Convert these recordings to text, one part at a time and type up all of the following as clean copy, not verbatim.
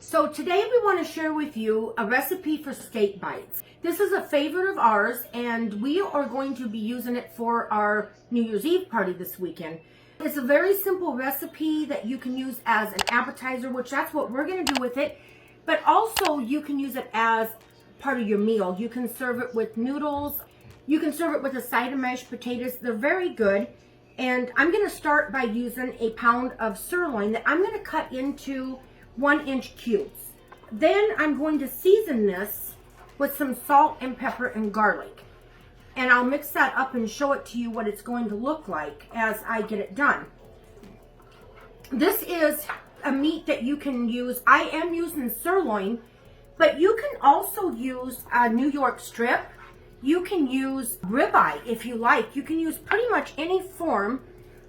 So today we want to share with you a recipe for steak bites. This is a favorite of ours and we are going to be using it for our New Year's Eve party this weekend. It's a very simple recipe that you can use as an appetizer, which that's what we're going to do with it. But also you can use it as part of your meal. You can serve it with noodles. You can serve it with a side of mashed potatoes. They're very good. And I'm going to start by using a pound of sirloin that I'm going to cut into 1-inch cubes. Then I'm going to season this with some salt and pepper and garlic. And I'll mix that up and show it to you what it's going to look like as I get it done. This is a meat that you can use. I am using sirloin, but you can also use a New York strip. You can use ribeye if you like. You can use pretty much any form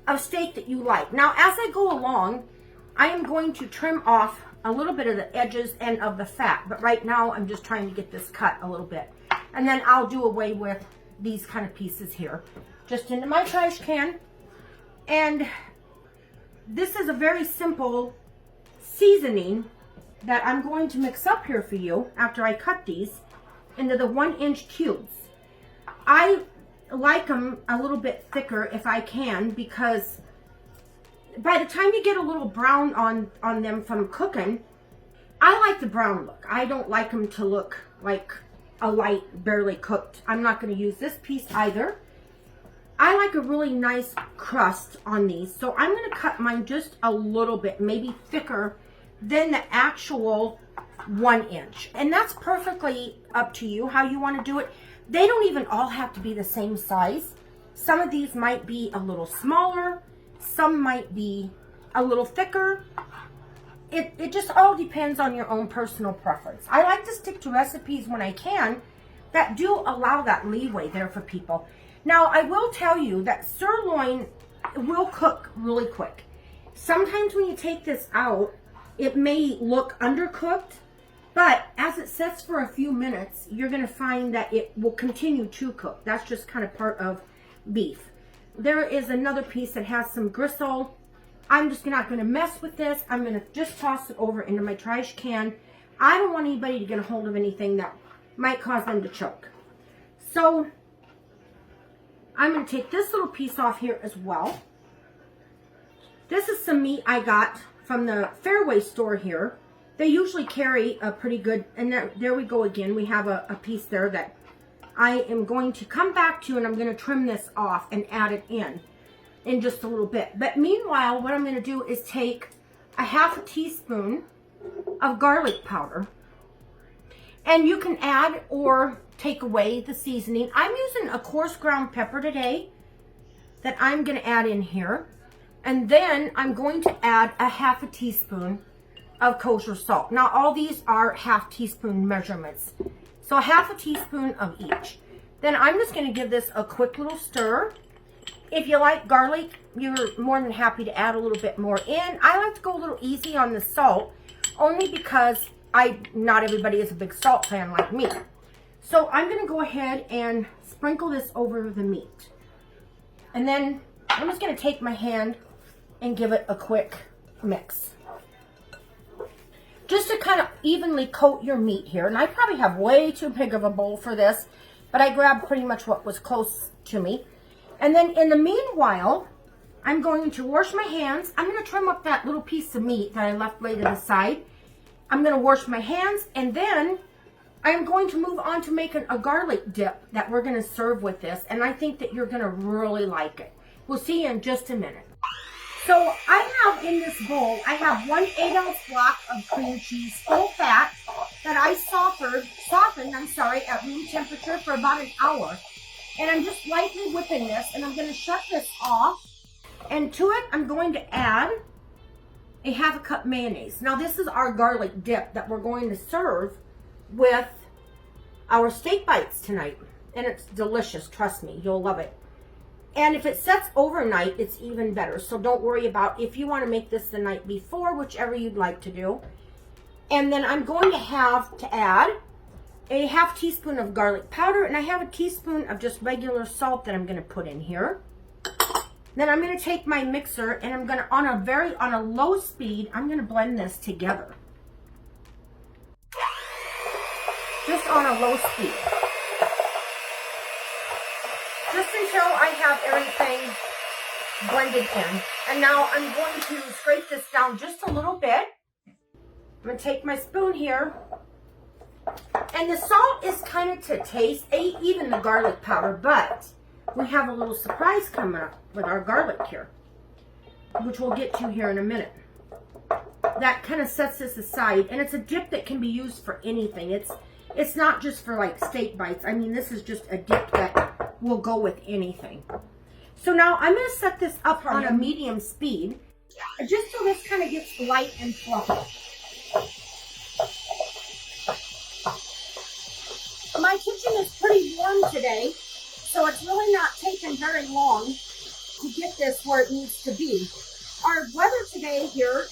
of steak that you like. Now, as I go along, I am going to trim off a little bit of the edges and of the fat, but right now I'm just trying to get this cut a little bit. And then I'll do away with these kind of pieces here. Just into my trash can. And this is a very simple seasoning that I'm going to mix up here for you after I cut these into the 1-inch cubes. I like them a little bit thicker if I can, because by the time you get a little brown on them from cooking, I like the brown look. I don't like them to look like a light, barely cooked. I'm not going to use this piece either. I like a really nice crust on these, so I'm going to cut mine just a little bit, maybe thicker than the actual 1-inch. And that's perfectly up to you how you want to do it. They don't even all have to be the same size. Some of these might be a little smaller. Some might be a little thicker. It just all depends on your own personal preference. I like to stick to recipes when I can that do allow that leeway there for people. Now, I will tell you that sirloin will cook really quick. Sometimes when you take this out, it may look undercooked, but as it sets for a few minutes, you're going to find that it will continue to cook. That's just kind of part of beef. There is another piece that has some gristle. I'm just not going to mess with this. I'm going to just toss it over into my trash can. I don't want anybody to get a hold of anything that might cause them to choke. So I'm going to take this little piece off here as well. This is some meat I got from the Fairway store here. They usually carry a pretty good, and there we go again. We have a piece there that I am going to come back to, and I'm going to trim this off and add it in just a little bit. But meanwhile, what I'm going to do is take a ½ teaspoon of garlic powder, and you can add or take away the seasoning. I'm using a coarse ground pepper today that I'm going to add in here, and then I'm going to add a ½ teaspoon of kosher salt. Now, all these are ½ teaspoon measurements. So a ½ teaspoon of each. Then I'm just going to give this a quick little stir. If you like garlic, you're more than happy to add a little bit more in. I like to go a little easy on the salt, only because not everybody is a big salt fan like me. So I'm going to go ahead and sprinkle this over the meat. And then I'm just going to take my hand and give it a quick mix, just to kind of evenly coat your meat here. And I probably have way too big of a bowl for this, but I grabbed pretty much what was close to me. And then in the meanwhile, I'm going to wash my hands. I'm going to trim up that little piece of meat that I left laid to the side. I'm going to wash my hands, and then I'm going to move on to making a garlic dip that we're going to serve with this. And I think that you're going to really like it. We'll see you in just a minute. So I have in this bowl, I have 1 8-ounce block of cream cheese, full fat, that I softened at room temperature for about an hour. And I'm just lightly whipping this, and I'm going to shut this off. And to it, I'm going to add a ½ cup mayonnaise. Now, this is our garlic dip that we're going to serve with our steak bites tonight. And it's delicious, trust me, you'll love it. And if it sets overnight, it's even better. So don't worry about if you want to make this the night before, whichever you'd like to do. And then I'm going to have to add a ½ teaspoon of garlic powder, and I have a teaspoon of just regular salt that I'm going to put in here. Then I'm going to take my mixer and I'm going to, on a low speed, I'm going to blend this together. on a low speed. Just until I have everything blended in. And now I'm going to scrape this down just a little bit. I'm going to take my spoon here. And the salt is kind of to taste, even the garlic powder, but we have a little surprise coming up with our garlic here, which we'll get to here in a minute. That kind of sets this aside, and it's a dip that can be used for anything. It's not just for like steak bites. I mean, this is just a dip that will go with anything. So now I'm going to set this up on a medium speed, just so this kind of gets light and fluffy. My kitchen is pretty warm today, so it's really not taking very long to get this where it needs to be. Our weather today here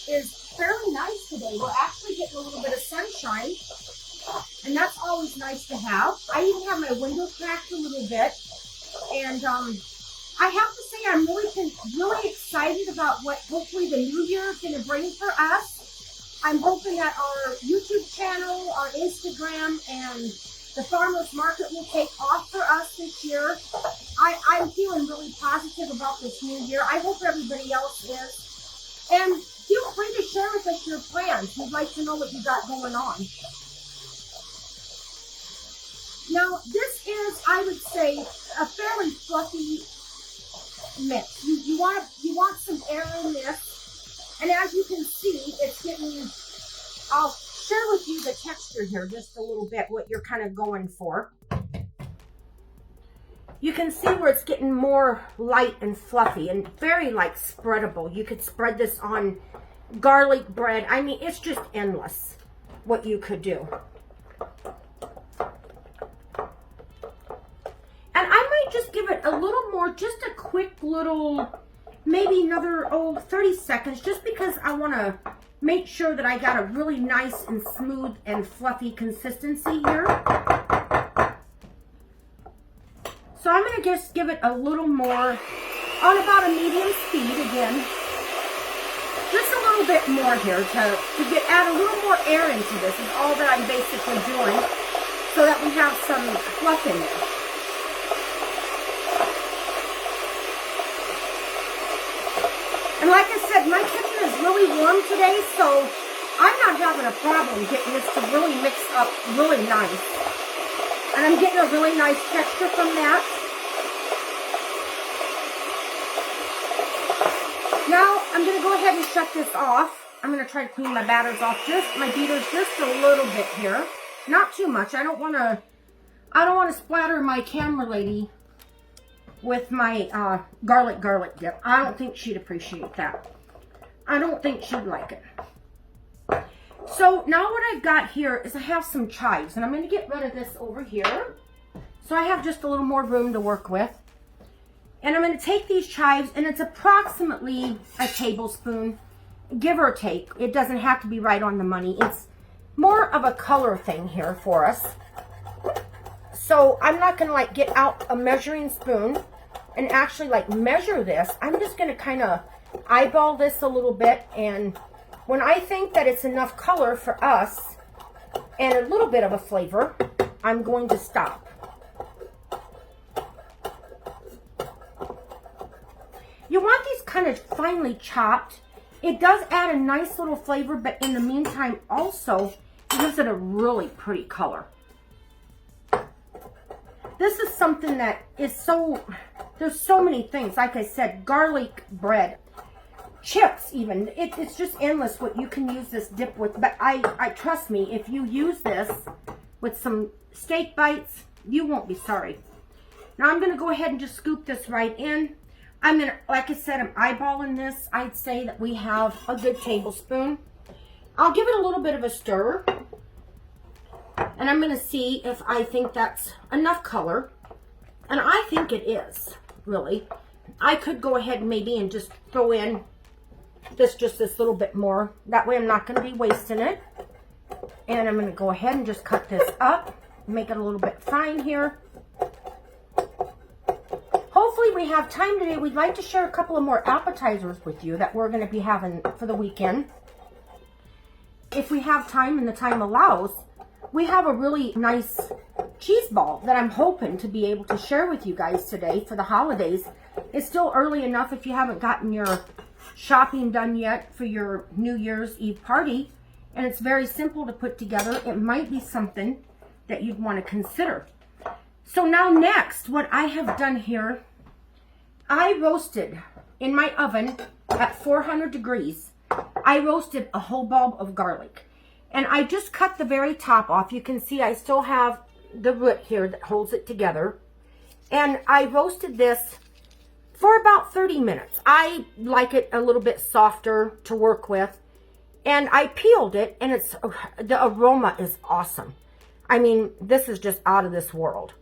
is fairly nice today. We're actually getting a little bit of sunshine, and that's always nice to have. I even have my windows cracked a little bit, and I have to say I'm really excited about what hopefully the new year is going to bring for us. I'm hoping that our YouTube channel, our Instagram, and the farmers market will take off for us this year. I'm feeling really positive about this new year. I hope everybody else is. And feel free to share with us your plans. We'd like to know what you got going on. Now, this is, I would say, a fairly fluffy mix. You want some air in this. And as you can see, it's getting, I'll share with you the texture here just a little bit, what you're kind of going for. You can see where it's getting more light and fluffy and very like spreadable. You could spread this on garlic bread. I mean, it's just endless what you could do. And I might just give it a little more, just a quick little, maybe another 30 seconds, just because I want to make sure that I got a really nice and smooth and fluffy consistency here. So I'm going to just give it a little more on about a medium speed again. Just a little bit more here to add a little more air into this is all that I'm basically doing, so that we have some fluff in there. And like I said, my kitchen is really warm today, so I'm not having a problem getting this to really mix up really nice. And I'm getting a really nice texture from that. Now, I'm going to go ahead and shut this off. I'm going to try to clean my batters off, my beaters just a little bit here. Not too much. I don't want to splatter my camera lady with my garlic dip. I don't think she'd appreciate that. I don't think she'd like it. So now what I've got here is I have some chives, and I'm going to get rid of this over here. So I have just a little more room to work with. And I'm going to take these chives, and it's approximately a tablespoon, give or take. It doesn't have to be right on the money. It's more of a color thing here for us. So I'm not going to like get out a measuring spoon and actually like measure this. I'm just going to kind of eyeball this a little bit, and when I think that it's enough color for us and a little bit of a flavor, I'm going to stop. You want these kind of finely chopped. It does add a nice little flavor, but in the meantime also it gives it a really pretty color. This is something that is so, there's so many things. Like I said, garlic bread, chips even. It's just endless what you can use this dip with. But I trust me, if you use this with some steak bites, you won't be sorry. Now I'm going to go ahead and just scoop this right in. I'm going to, like I said, I'm eyeballing this. I'd say that we have a good tablespoon. I'll give it a little bit of a stir. And I'm going to see if I think that's enough color. And I think it is, really. I could go ahead maybe and just throw in just this little bit more. That way I'm not going to be wasting it. And I'm going to go ahead and just cut this up. Make it a little bit fine here. Hopefully we have time today. We'd like to share a couple of more appetizers with you that we're going to be having for the weekend. If we have time and the time allows. we have a really nice cheese ball that I'm hoping to be able to share with you guys today for the holidays. It's still early enough if you haven't gotten your shopping done yet for your New Year's Eve party. And it's very simple to put together. It might be something that you'd want to consider. So now next, what I have done here, I roasted in my oven at 400 degrees. I roasted a whole bulb of garlic. And I just cut the very top off. You can see I still have the root here that holds it together. And I roasted this for about 30 minutes. I like it a little bit softer to work with. And I peeled it, and the aroma is awesome. I mean, this is just out of this world.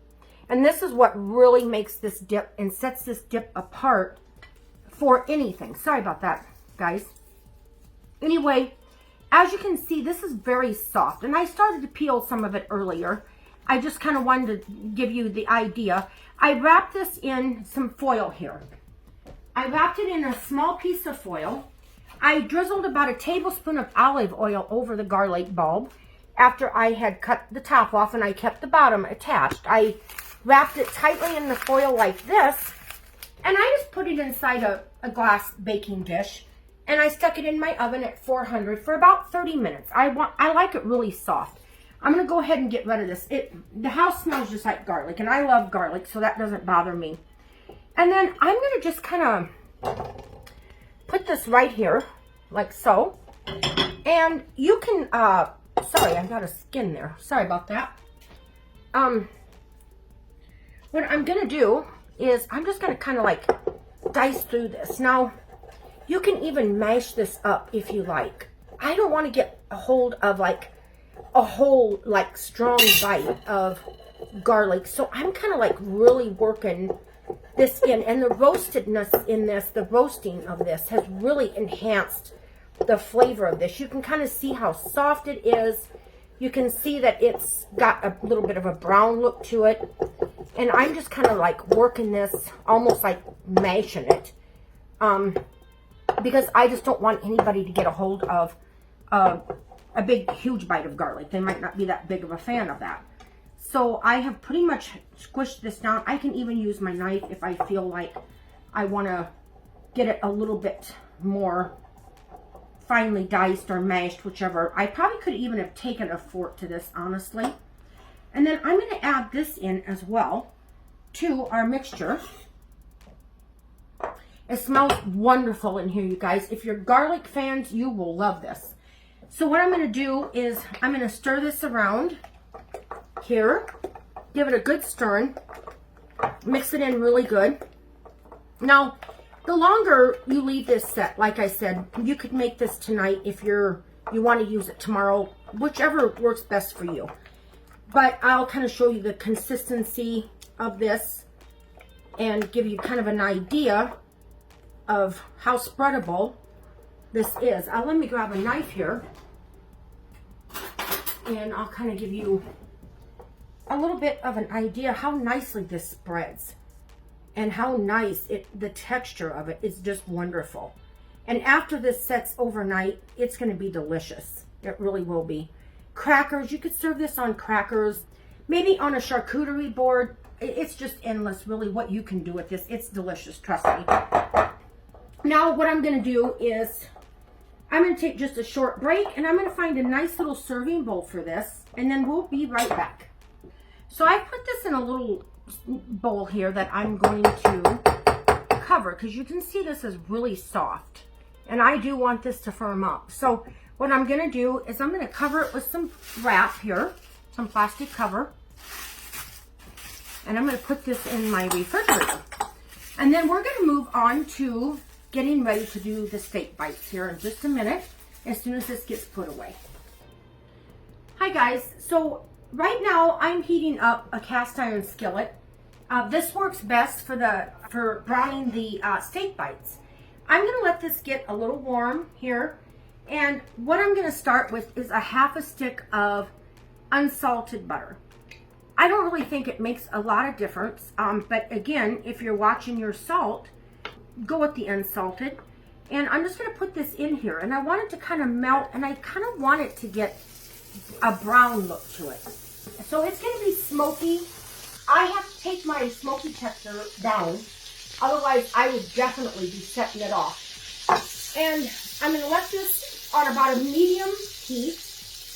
And this is what really makes this dip and sets this dip apart for anything. Sorry about that, guys. Anyway, as you can see, this is very soft. And I started to peel some of it earlier. I just kind of wanted to give you the idea. I wrapped this in some foil here. I wrapped it in a small piece of foil. I drizzled about a tablespoon of olive oil over the garlic bulb after I had cut the top off, and I kept the bottom attached. I wrapped it tightly in the foil like this, and I just put it inside a glass baking dish, and I stuck it in my oven at 400 for about 30 minutes. I like it really soft. I'm going to go ahead and get rid of this. The house smells just like garlic, and I love garlic, so that doesn't bother me. And then I'm going to just kind of put this right here, like so. And you can, sorry, I got a skin there. Sorry about that. What I'm going to do is I'm just going to kind of like dice through this. Now, you can even mash this up if you like. I don't want to get a hold of like a whole like strong bite of garlic. So I'm kind of like really working this in, and the roastedness in this, the roasting of this has really enhanced the flavor of this. You can kind of see how soft it is. You can see that it's got a little bit of a brown look to it. And I'm just kind of like working this, almost like mashing it. Because I just don't want anybody to get a hold of a big, huge bite of garlic. They might not be that big of a fan of that. So I have pretty much squished this down. I can even use my knife if I feel like I want to get it a little bit more finely diced or mashed, whichever. I probably could even have taken a fork to this, honestly. And then I'm going to add this in as well to our mixture. It smells wonderful in here, you guys. If you're garlic fans, you will love this. So what I'm going to do is I'm going to stir this around here. Give it a good stirring. Mix it in really good. Now, the longer you leave this set, like I said, you could make this tonight if you want to use it tomorrow, whichever works best for you. But I'll kind of show you the consistency of this and give you kind of an idea of how spreadable this is. Let me grab a knife here, and I'll kind of give you a little bit of an idea how nicely this spreads and how nice the texture of it is just wonderful. And after this sets overnight, it's going to be delicious. It really will be. Crackers, you could serve this on crackers, maybe on a charcuterie board. It's just endless, really, what you can do with this. It's delicious, trust me. Now, what I'm going to do is I'm going to take just a short break, and I'm going to find a nice little serving bowl for this, and then we'll be right back. So I put this in a little bowl here that I'm going to cover, because you can see this is really soft, and I do want this to firm up. So what I'm going to do is I'm going to cover it with some wrap here, some plastic cover, and I'm going to put this in my refrigerator. And then we're going to move on to getting ready to do the steak bites here in just a minute, as soon as this gets put away. Hi guys, so right now I'm heating up a cast iron skillet. This works best for browning the steak bites. I'm going to let this get a little warm here, and what I'm going to start with is a half a stick of unsalted butter. I don't really think it makes a lot of difference, but again, if you're watching your salt, go with the unsalted. And I'm just going to put this in here, and I want it to kind of melt, and I kind of want it to get a brown look to it. So it's going to be smoky. I have to take my smoky texture down. Otherwise, I would definitely be setting it off. And I'm going to let this on about a medium heat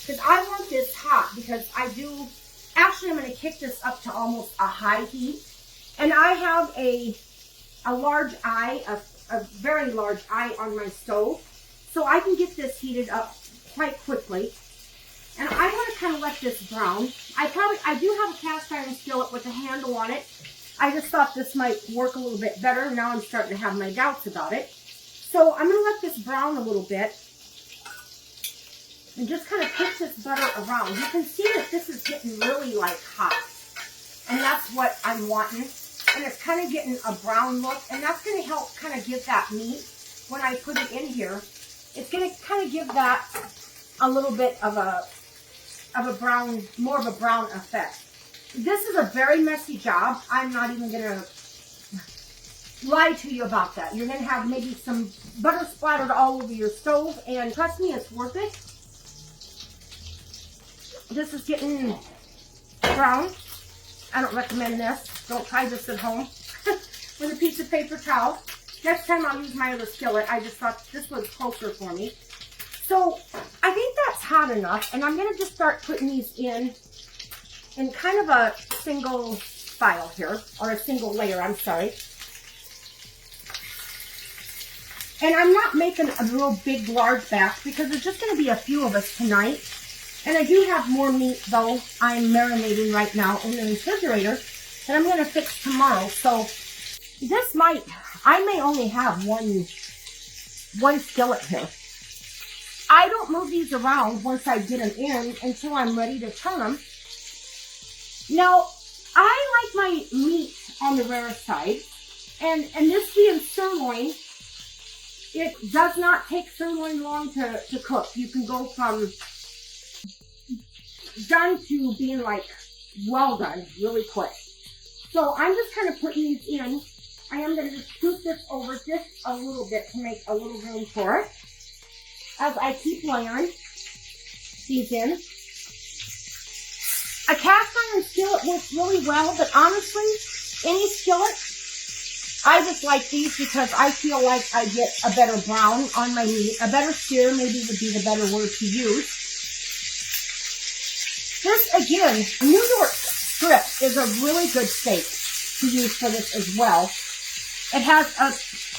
because I want this hot because actually I'm going to kick this up to almost a high heat. And I have a large eye, a very large eye on my stove. So I can get this heated up quite quickly. And I want to kind of let this brown. I do have a cast iron skillet with a handle on it. I just thought this might work a little bit better. Now I'm starting to have my doubts about it. So I'm going to let this brown a little bit. And just kind of push this butter around. You can see that this is getting really like hot. And that's what I'm wanting. And it's kind of getting a brown look. And that's going to help kind of give that meat, when I put it in here, it's going to kind of give that a little bit of a brown, more of a brown effect. This is a very messy job. I'm not even going to lie to you about that. You're going to have maybe some butter splattered all over your stove, and trust me, it's worth it. This is getting brown. I don't recommend this. Don't try this at home with a piece of paper towel. Next time I'll use my other skillet. I just thought this was closer for me. So I think that's hot enough, and I'm going to just start putting these in kind of a single file here, or a single layer, I'm sorry. And I'm not making a real big, large batch because there's just going to be a few of us tonight. And I do have more meat, though, I'm marinating right now in the refrigerator that I'm going to fix tomorrow. So this I may only have one skillet here. I don't move these around once I get them in until I'm ready to turn them. Now, I like my meat on the rare side, and this being sirloin, it does not take sirloin long to cook. You can go from done to being like well done really quick. So I'm just kind of putting these in. I am going to just scoop this over just a little bit to make a little room for it as I keep layering these in. A cast iron skillet works really well, but honestly, any skillet, I just like these because I feel like I get a better brown on my meat. A better sear maybe would be the better word to use. This, again, New York strip is a really good steak to use for this as well. It has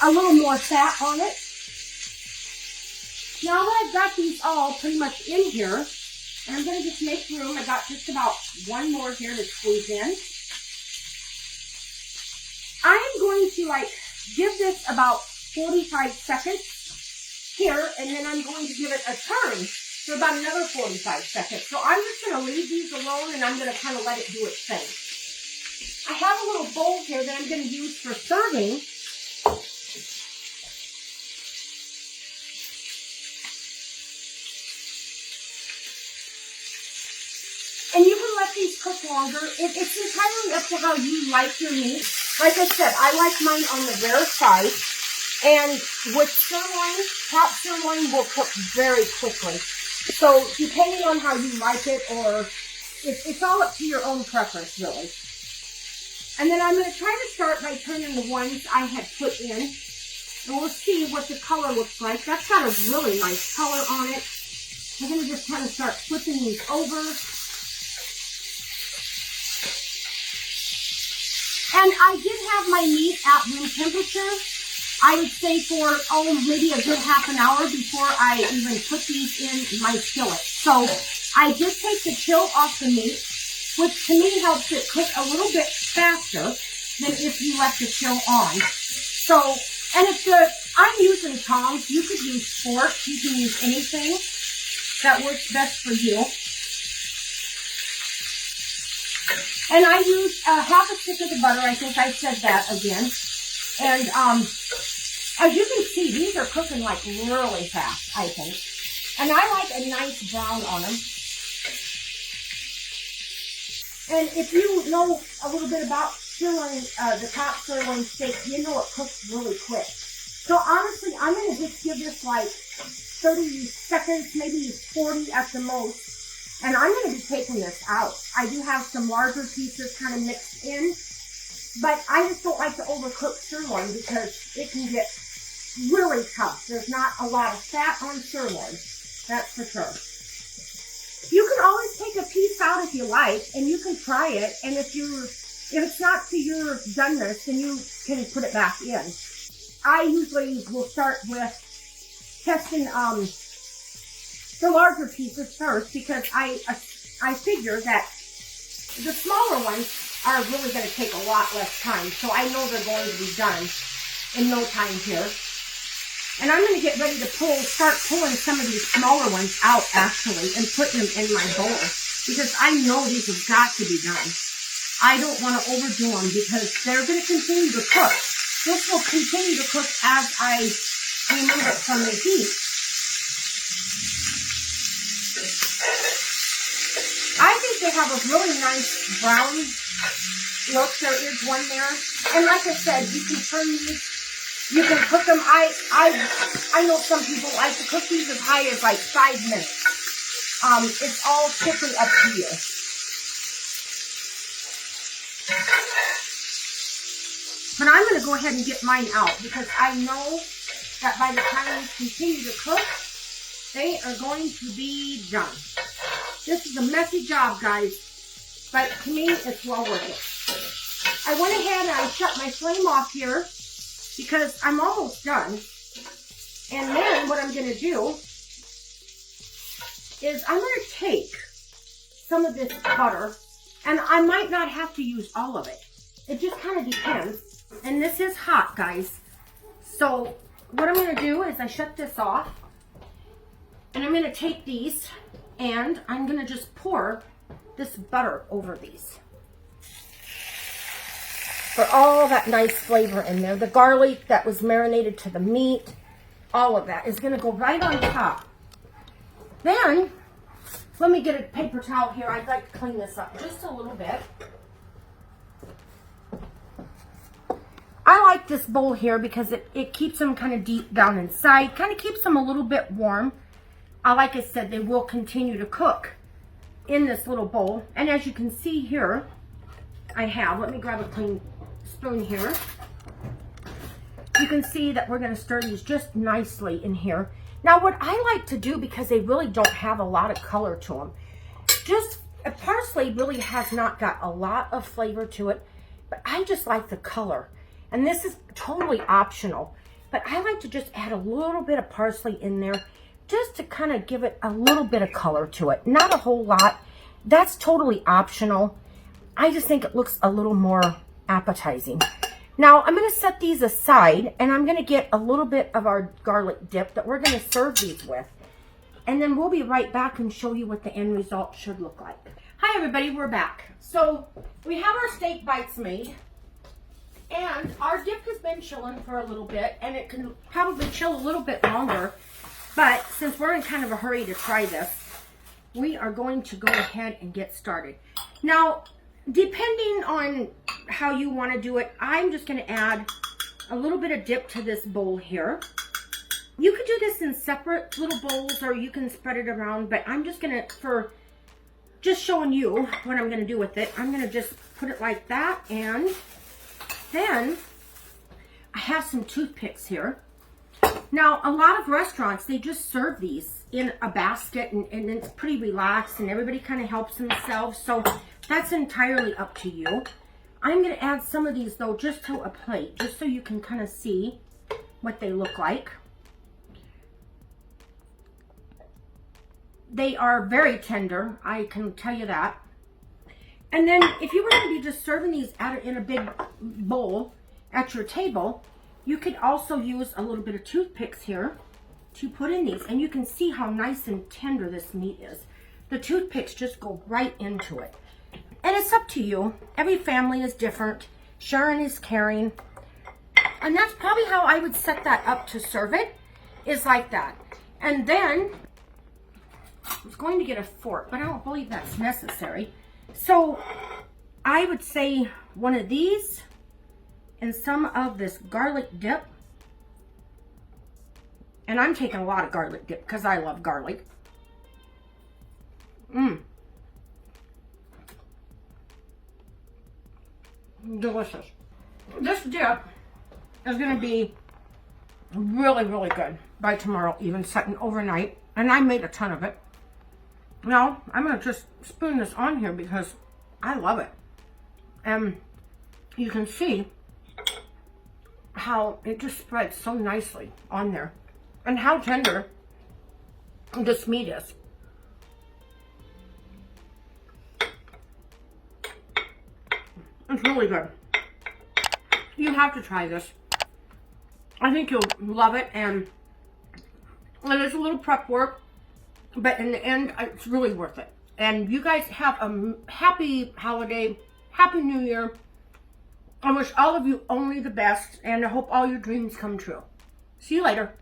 a little more fat on it. Now that I've got these all pretty much in here, and I'm going to just make room. I got just about one more here to squeeze in. I am going to give this about 45 seconds here, and then I'm going to give it a turn for about another 45 seconds. So I'm just going to leave these alone, and I'm going to kind of let it do its thing. I have a little bowl here that I'm going to use for serving. And you can let these cook longer. It's entirely up to how you like your meat. Like I said, I like mine on the rare side. And with sirloin, top sirloin will cook very quickly. So depending on how you like it, or it's all up to your own preference, really. And then I'm going to try to start by turning the ones I had put in. And we'll see what the color looks like. That's got a really nice color on it. I'm going to just kind of start flipping these over. And I did have my meat at room temperature. I would say for, maybe a good half an hour before I even put these in my skillet. So I did take the chill off the meat, which to me helps it cook a little bit faster than if you left the chill on. So, and I'm using tongs. You could use forks. You can use anything that works best for you. And I used half a stick of the butter. I think I said that again. And as you can see, these are cooking really fast, I think. And I like a nice brown on them. And if you know a little bit about sirloin, the top sirloin steak, you know it cooks really quick. So honestly, I'm going to just give this 30 seconds, maybe 40 at the most. And I'm going to be taking this out. I do have some larger pieces kind of mixed in, but I just don't like to overcook sirloin because it can get really tough. There's not a lot of fat on sirloin, that's for sure. You can always take a piece out if you like, and you can try it, and if it's not to your doneness, then you can put it back in. I usually will start with testing the larger pieces first because I figure that the smaller ones are really going to take a lot less time. So I know they're going to be done in no time here. And I'm going to get ready to start pulling some of these smaller ones out actually and putting them in my bowl because I know these have got to be done. I don't want to overdo them because they're going to continue to cook. This will continue to cook as I remove it from the heat. I think they have a really nice brown look. There is one there. And like I said, you can turn these, you can cook them. I know some people like to cook these as high as like 5 minutes. It's all strictly up to you. But I'm going to go ahead and get mine out because I know that by the time these continue to cook, they are going to be done. This is a messy job, guys, but to me, it's well worth it. I went ahead and I shut my flame off here because I'm almost done. And then what I'm going to do is I'm going to take some of this butter, and I might not have to use all of it. It just kind of depends. And this is hot, guys. So what I'm going to do is I shut this off, and I'm going to take these, and I'm going to just pour this butter over these for all that nice flavor in there. The garlic that was marinated to the meat, all of that is going to go right on top. Then, let me get a paper towel here. I'd like to clean this up just a little bit. I like this bowl here because it keeps them kind of deep down inside, kind of keeps them a little bit warm. Like I said, they will continue to cook in this little bowl. And as you can see here, let me grab a clean spoon here. You can see that we're going to stir these just nicely in here. Now what I like to do, because they really don't have a lot of color to them, parsley really has not got a lot of flavor to it, but I just like the color. And this is totally optional, but I like to just add a little bit of parsley in there just to kind of give it a little bit of color to it. Not a whole lot. That's totally optional. I just think it looks a little more appetizing. Now I'm going to set these aside, and I'm going to get a little bit of our garlic dip that we're going to serve these with. And then we'll be right back and show you what the end result should look like. Hi everybody, we're back. So we have our steak bites made. And our dip has been chilling for a little bit, and it can probably chill a little bit longer. But since we're in kind of a hurry to try this, we are going to go ahead and get started. Now, depending on how you want to do it, I'm just going to add a little bit of dip to this bowl here. You could do this in separate little bowls, or you can spread it around, but I'm just going to, for just showing you what I'm going to do with it, I'm going to just put it like that, and then I have some toothpicks here. Now, a lot of restaurants, they just serve these in a basket, and it's pretty relaxed, and everybody kind of helps themselves. So that's entirely up to you. I'm going to add some of these, though, just to a plate, just so you can kind of see what they look like. They are very tender, I can tell you that. And then if you were going to be just serving these in a big bowl at your table, you could also use a little bit of toothpicks here to put in these. And you can see how nice and tender this meat is. The toothpicks just go right into it. And it's up to you. Every family is different. Sharon is caring. And that's probably how I would set that up to serve it, is like that. And then, I was going to get a fork, but I don't believe that's necessary. So I would say one of these and some of this garlic dip. And I'm taking a lot of garlic dip because I love garlic. delicious. This dip is going to be really, really good by tomorrow, even setting overnight. And I made a ton of it. Now, I'm going to just spoon this on here because I love it. And you can see how it just spreads so nicely on there. And how tender this meat is. It's really good. You have to try this. I think you'll love it, and it is a little prep work, but in the end, it's really worth it. And you guys have a happy holiday, happy New Year. I wish all of you only the best, and I hope all your dreams come true. See you later.